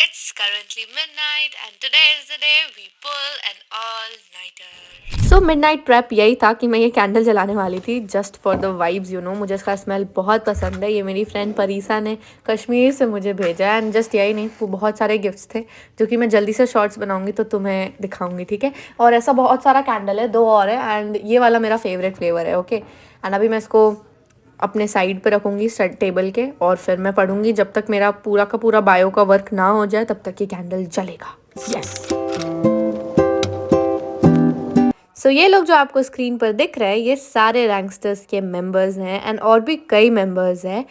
It's currently midnight and today is the day we pull an all-nighter. So midnight prep यही था कि मैं ये कैंडल जलाने वाली थी जस्ट फॉर द वाइब्स मुझे इसका स्मेल बहुत पसंद है। ये मेरी फ्रेंड परीसा ने कश्मीर से मुझे भेजा है एंड जस्ट यही नहीं, वो बहुत सारे गिफ्ट्स थे जो कि मैं जल्दी से शॉर्ट्स बनाऊंगी तो तुम्हें दिखाऊंगी, ठीक है। और ऐसा बहुत सारा कैंडल है, दो और है एंड ये वाला मेरा फेवरेट फ्लेवर है, ओके। एंड अभी मैं इसको अपने साइड पे रखूँगी टेबल के और फिर मैं पढ़ूँगी जब तक मेरा पूरा का पूरा बायो का वर्क ना हो जाए, तब तक ये कैंडल जलेगा। यस। सो ये लोग जो आपको स्क्रीन पर दिख रहे हैं ये सारे रैंकस्टर्स के मेंबर्स हैं एंड और भी कई मेंबर्स हैं।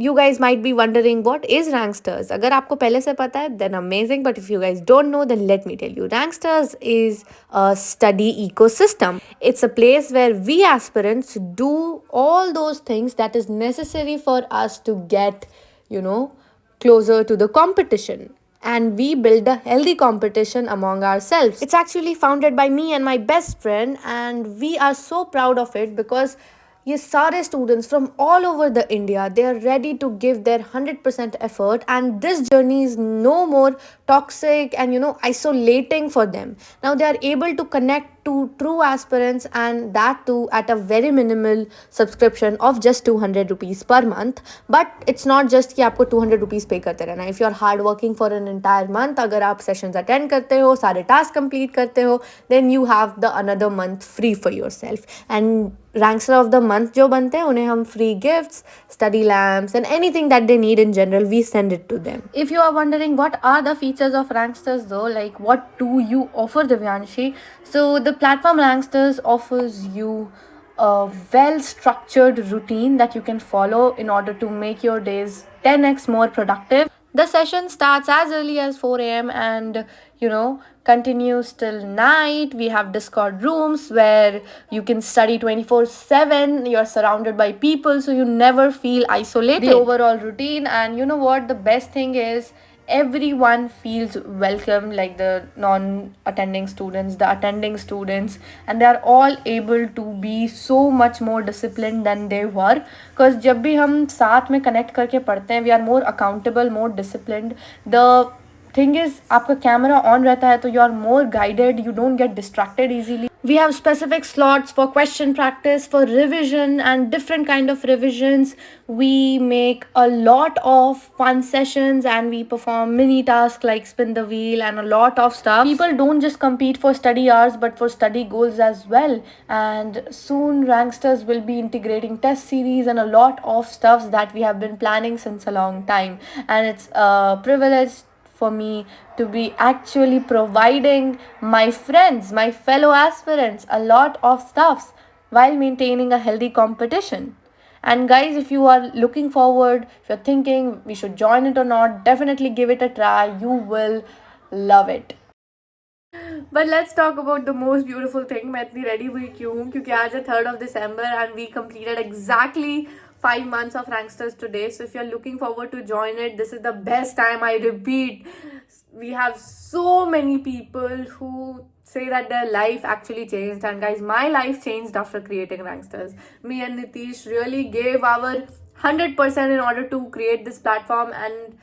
You guys might be wondering what is Ranksters. अगर आपको पहले से पता है then amazing, but if you guys don't know then let me tell you. Ranksters is a study ecosystem. It's a place where we aspirants do all those things that is necessary for us to get, you know, closer to the competition. And we build a healthy competition among ourselves. It's actually founded by me and my best friend, and we are so proud of it because ये सारे students from all over the India, they are ready to give their 100% effort, and this journey is no more toxic and isolating for them. Now they are able to connect to true aspirants, and that too at a very minimal subscription of just 200 rupees per month. But it's not just कि आपको 200 rupees पे करते रहना. If you are hard working for an entire month, अगर आप sessions attend करते हो, सारे tasks complete करते हो, then you have the another month free for yourself. And Rankster of the month जो बनते हैं उन्हें हम free gifts, study lamps and anything that they need in general we send it to them. If you are wondering what are the features of Ranksters though, like what do you offer Divyanshi, so the platform Ranksters offers you a well structured routine that you can follow in order to make your days 10x more productive. The session starts as early as 4 a.m. and continues till night. We have Discord rooms where you can study 24/7. You're surrounded by people so you never feel isolated. The overall routine, and you know what the best thing is, everyone feels welcome, like the non-attending students, the attending students, and they are all able to be so much more disciplined than they were. Because जब भी हम साथ में connect करके पढ़ते हैं, we are more accountable, more disciplined. The thing is, आपका camera on रहता है तो you are more guided, you don't get distracted easily. We have specific slots for question practice, for revision and different kind of revisions. We make a lot of fun sessions and we perform mini tasks like spin the wheel and a lot of stuff. People don't just compete for study hours but for study goals as well. And soon Ranksters will be integrating test series and a lot of stuffs that we have been planning since a long time. And it's a privilege for me to be actually providing my friends, my fellow aspirants, a lot of stuffs while maintaining a healthy competition. And guys, if you are looking forward, if you're thinking we should join it or not, definitely give it a try. You will love it. But let's talk about the most beautiful thing. मैं इतनी ready हुई क्यों हूँ क्योंकि आज है 3rd of December and we completed exactly 5 months of Ranksters today. So if you're looking forward to join it, this is the best time. I repeat, we have so many people who say that their life actually changed, and guys, my life changed after creating Ranksters. Me and Nitish really gave our 100% in order to create this platform, and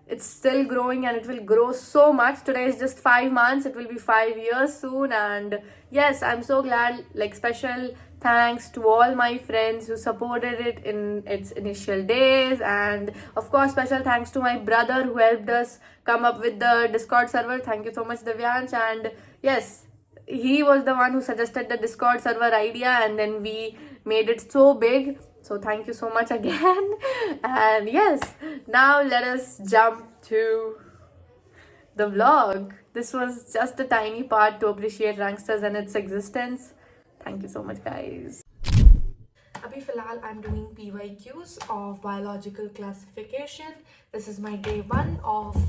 it's still growing and it will grow so much. Today is just 5 months, it will be 5 years soon. And yes, I'm so glad. Like, special thanks to all my friends who supported it in its initial days, and of course special thanks to my brother who helped us come up with the Discord server. Thank you so much, Divyansh. And yes, he was the one who suggested the Discord server idea, and then we made it so big. So thank you so much again. And yes, now let us jump to the vlog. This was just a tiny part to appreciate Ranksters and its existence. Thank you so much, guys. Abhi filhal I'm doing PYQs of biological classification. This is my day 1 of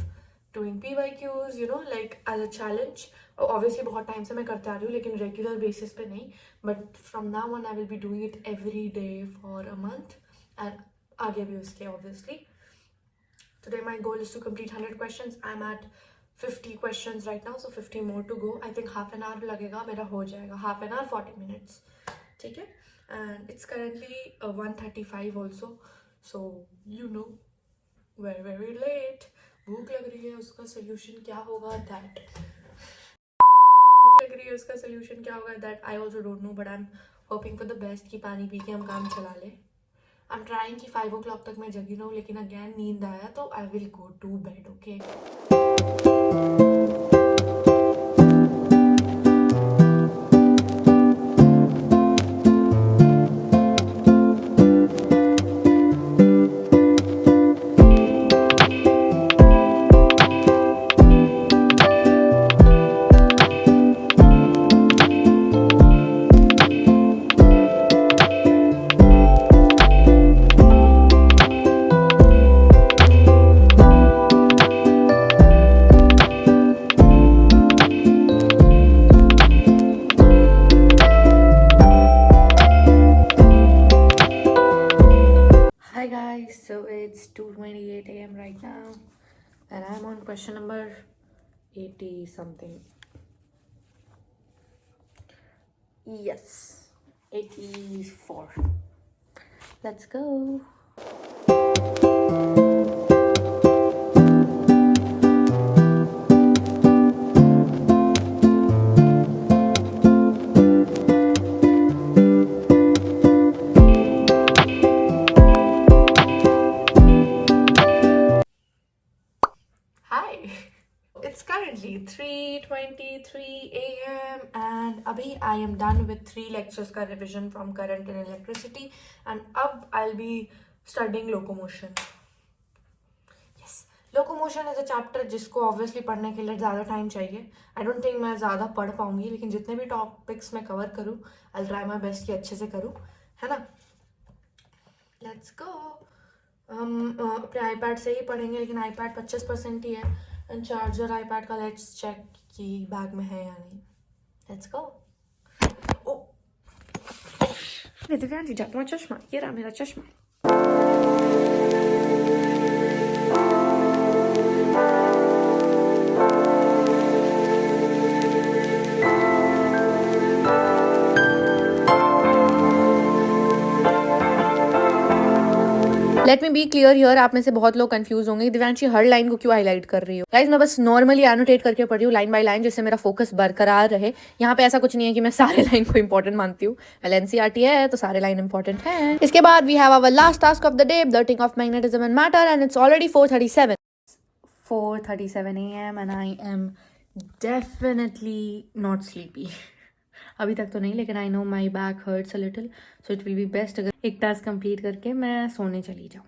doing PYQs, like as a challenge. Obviously बहुत time से मैं करते आ रही हूँ लेकिन regular basis पे नहीं. But from now on I will be doing it every day for a month. And आगे भी उसके obviously. Today my goal is to complete 100 questions. I'm at 50 questions right now, so 50 more to go. I think half an hour लगेगा, मेरा हो जाएगा. Half an hour, 40 minutes. ठीक है? And it's currently 1:35 also. So, very, very late. भूख लग रही है, उसका सोल्यूशन क्या होगा दैट भूख लग रही है उसका सोल्यूशन क्या होगा that I also don't know, but I am hoping for the best कि पानी पी के हम काम चला ले। आई एम ट्राइंग कि 5 o'clock तक मैं जगी रहूँ, लेकिन अगैन नींद आया तो I will go to bed. Okay, hi guys, so it's 2:28 a.m. right now and I'm on question number 80 something. Yes, 84. Let's go. Hi. It's currently 3:23 a.m. and अभी I am done with 3 lectures का revision from current and electricity and अब I'll be studying locomotion. Yes, locomotion is a chapter जिसको obviously पढ़ने के लिए ज़्यादा time चाहिए. I don't think मैं ज़्यादा पढ़ पाऊंगी, लेकिन जितने भी टॉपिक्स मैं कवर करूँ I'll try my best कि अच्छे से करूँ, है ना. Let's go. हम अपने आईपैड से ही पढ़ेंगे, लेकिन आईपैड 25% ही है एंड चार्जर आईपैड का लेट्स चेक कि बैग में है या नहीं. Let's go. ओ दिव्यांशी जा, तुम्हारा चश्मा, ये रहा मेरा चश्मा. Let me be clear here, आप में से बहुत लोग कंफ्यूज होंगे दिव्यांशी हर लाइन को क्यों हाईलाइट कर रही हो. गाइस, मैं बस नॉर्मली एनोटेट करके पढ़ रही हूँ लाइन बाय लाइन, जिससे मेरा फोकस बरकरार रहे. यहाँ पे ऐसा कुछ नहीं है कि मैं सारे लाइन को इंपॉर्टेंट मानती हूँ. एनसीईआरटी है तो सारे लाइन इंपॉर्टेंट है. इसके बाद we have our last task of the day, blurting of magnetism and matter, and it's already 4:37 a.m. and I am definitely not sleepy. अभी तक तो नहीं, लेकिन I know my back hurts a little, so it will be best अगर एक task complete करके मैं सोने चली जाऊँ.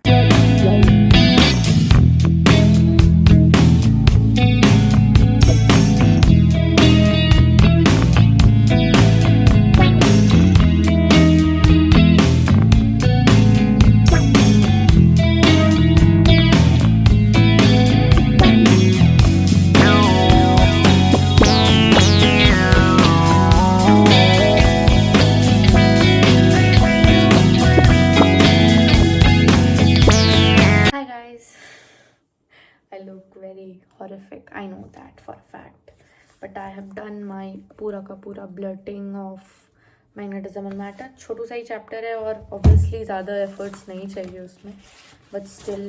I look very horrific, I know that for a fact, but I have done my पूरा का पूरा blurting of magnetism and matter. छोटू सा ही चैप्टर है और obviously ज़्यादा efforts नहीं चाहिए उसमें, but still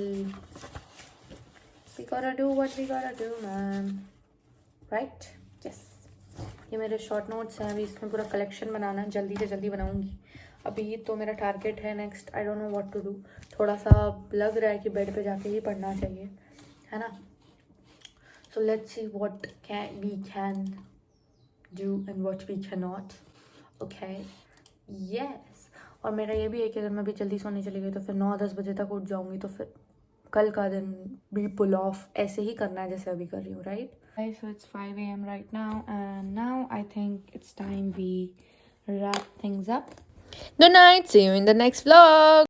we gotta do what we gotta do, man, right? Yes. ये मेरे शॉर्ट नोट्स हैं, अभी इसमें पूरा कलेक्शन बनाना है, जल्दी से जल्दी बनाऊंगी. अभी तो मेरा टारगेट है next, I don't know what to do. थोड़ा सा लग रहा है कि बेड पे जाके ही पढ़ना चाहिए, है ना. So let's see what we can do and what we can not. Okay, yes. और मेरा ये भी है कि अगर मैं भी जल्दी सोने चली गई तो फिर 9-10 बजे तक उठ जाऊंगी, तो फिर कल का दिन भी पुल ऑफ ऐसे ही करना है जैसे अभी कर रही हूँ, right. So it's 5 a.m. right now, and now I think it's time we wrap things up. Good night, see you in the next vlog.